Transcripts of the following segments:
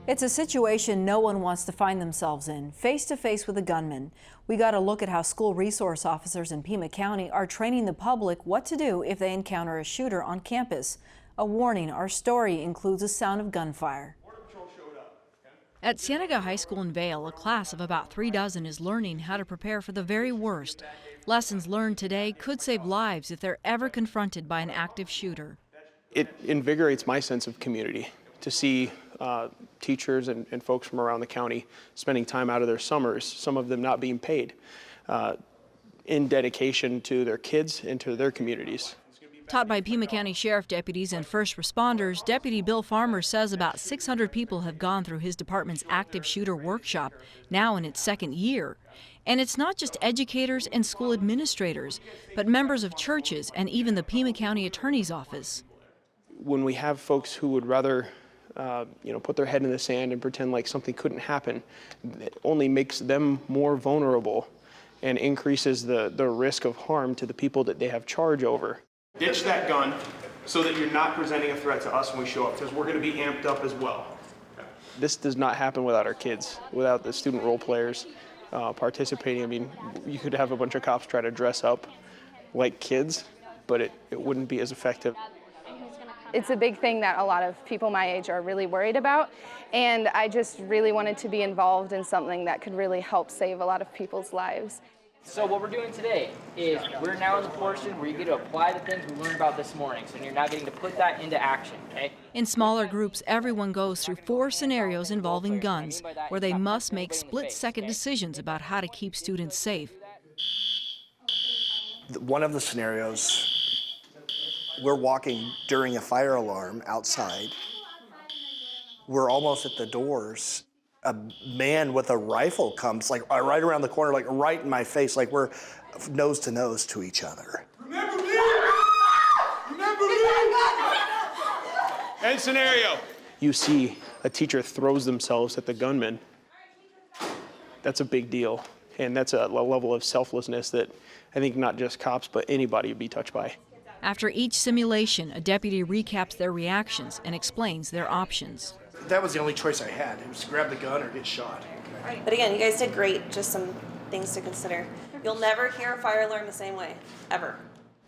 It's a situation no one wants to find themselves in, face to face with a gunman. We got a look at how school resource officers in Pima County are training the public what to do if they encounter a shooter on campus. A warning, our story includes a sound of gunfire. At Cienega High School in Vail, a class of about 36 is learning how to prepare for the very worst. Lessons learned today could save lives if they're ever confronted by an active shooter. It invigorates my sense of community to see teachers and folks from around the county spending time out of their summers, some of them not being paid, in dedication to their kids and to their communities. Taught by Pima County Sheriff deputies and first responders, Deputy Bill Farmer says about 600 people have gone through his department's active shooter workshop, now in its second year. And it's not just educators and school administrators, but members of churches and even the Pima County Attorney's Office. When we have folks who would rather put their head in the sand and pretend like something couldn't happen, it only makes them more vulnerable and increases the risk of harm to the people that they have charge over. Ditch that gun so that you're not presenting a threat to us when we show up, because we're going to be amped up as well. This does not happen without our kids, without the student role players participating. I mean, you could have a bunch of cops try to dress up like kids, but it wouldn't be as effective. It's a big thing that a lot of people my age are really worried about, and I just really wanted to be involved in something that could really help save a lot of people's lives. So what we're doing today is we're now in the portion where you get to apply the things we learned about this morning, so you're now getting to put that into action, okay? In smaller groups, everyone goes through 4 scenarios involving guns, where they must make split-second decisions about how to keep students safe. One of the scenarios, we're walking during a fire alarm outside. We're almost at the doors. A man with a rifle comes like right around the corner, like right in my face, like we're nose to nose to each other. Remember me! Remember me! End scenario. You see a teacher throws themselves at the gunman. That's a big deal. And that's a level of selflessness that I think not just cops, but anybody would be touched by. After each simulation, a deputy recaps their reactions and explains their options. That was the only choice I had. It was to grab the gun or get shot. But again, you guys did great. Just some things to consider. You'll never hear a fire alarm the same way, ever.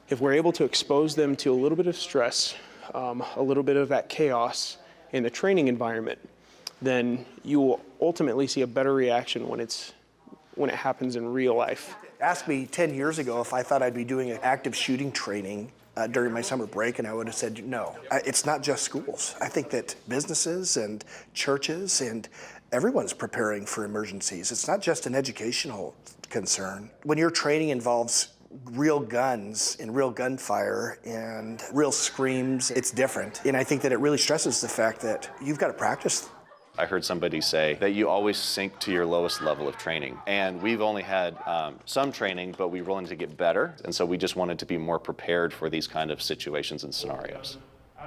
If we're able to expose them to a little bit of stress, a little bit of that chaos in the training environment, then you will ultimately see a better reaction when it happens in real life. Asked me 10 years ago if I thought I'd be doing an active shooting training during my summer break, and I would have said no. It's not just schools. I think that businesses and churches and everyone's preparing for emergencies. It's not just an educational concern. When your training involves real guns and real gunfire and real screams, it's different. And I think that it really stresses the fact that you've got to practice. I heard somebody say that you always sink to your lowest level of training. And we've only had some training, but we wanted to get better. And so we just wanted to be more prepared for these kind of situations and scenarios.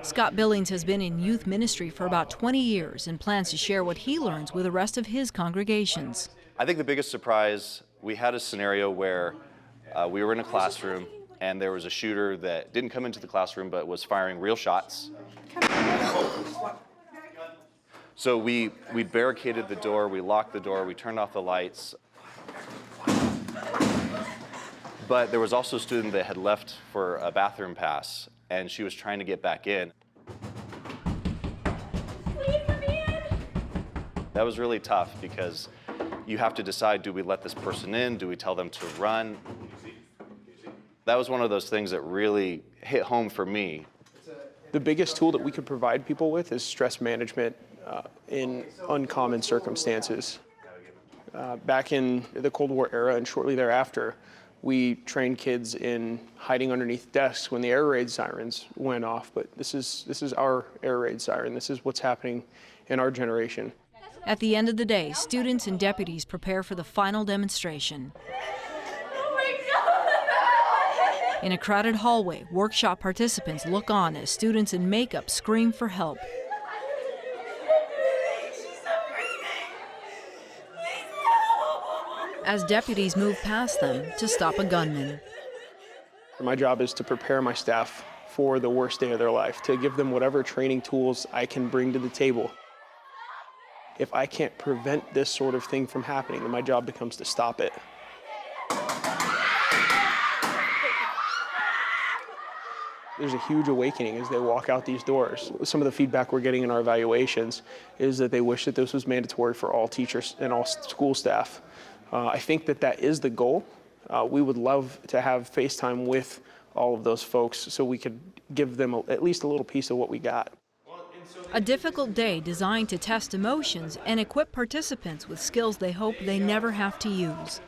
Scott Billings has been in youth ministry for about 20 years and plans to share what he learns with the rest of his congregations. I think the biggest surprise, we had a scenario where we were in a classroom and there was a shooter that didn't come into the classroom but was firing real shots. So we barricaded the door, we locked the door, we turned off the lights. But there was also a student that had left for a bathroom pass, and she was trying to get back in. Please let me in. That was really tough because you have to decide, do we let this person in? Do we tell them to run? That was one of those things that really hit home for me. The biggest tool that we could provide people with is stress management in uncommon circumstances. Back in the Cold War era and shortly thereafter, we trained kids in hiding underneath desks when the air raid sirens went off. But this is our air raid siren. This is what's happening in our generation. At the end of the day, students and deputies prepare for the final demonstration. Oh my God! In a crowded hallway, workshop participants look on as students in makeup scream for help. As deputies move past them to stop a gunman. My job is to prepare my staff for the worst day of their life, to give them whatever training tools I can bring to the table. if I can't prevent this sort of thing from happening, then my job becomes to stop it. There's a huge awakening as they walk out these doors. Some of the feedback we're getting in our evaluations is that they wish that this was mandatory for all teachers and all school staff. I think that that is the goal. We would love to have FaceTime with all of those folks so we could give them at least a little piece of what we got. A difficult day designed to test emotions and equip participants with skills they hope they never have to use.